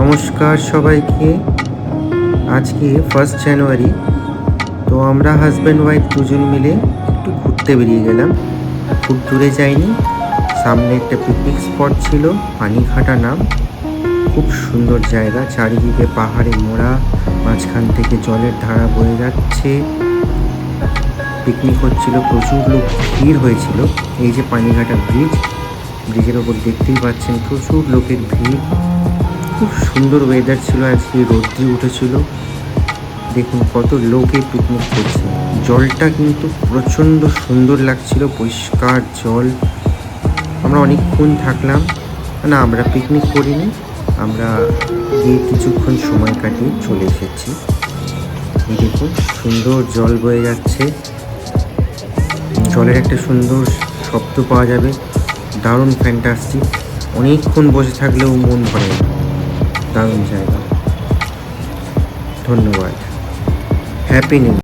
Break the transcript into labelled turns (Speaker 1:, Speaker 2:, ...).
Speaker 1: নমস্কার সবাইকে। আজকে 1 জানুয়ারি। তো আমরা হাজব্যান্ড ওয়াইফ দুজন মিলে একটু ঘুরতে বেরিয়ে গেলাম। খুব দূরে যাইনি, সামনে একটা পিকনিক স্পট ছিল, পানিঘাটা নাম। খুব সুন্দর জায়গা, চারিদিকে পাহাড়ে মোড়া, মাঝখান থেকে জলের ধারা বয়ে যাচ্ছে। পিকনিক হচ্ছিল, প্রচুর লোক ভিড় হয়েছিল। এই যে পানিঘাটা ব্রিজের ওপর দেখতেই পাচ্ছেন প্রচুর লোকের ভিড়। খুব সুন্দর ওয়েদার ছিল আজকে, রোদ্রি উঠেছিল। দেখুন কত লোকে পিকনিক করছে। জলটা কিন্তু প্রচণ্ড সুন্দর লাগছিল, পরিষ্কার জল। আমরা অনেকক্ষণ থাকলাম, না আমরা পিকনিক করিনি, আমরা গিয়ে কিছুক্ষণ সময় কাটিয়ে চলে এসেছি। এই দেখুন সুন্দর জল বয়ে যাচ্ছে, জলের একটা সুন্দর শব্দ পাওয়া যাবে, দারুণ ফ্যান্টাস্টিক। অনেকক্ষণ বসে থাকলেও মন ভরে না, দারুণ জায়গা। ধন্যবাদ। Happy new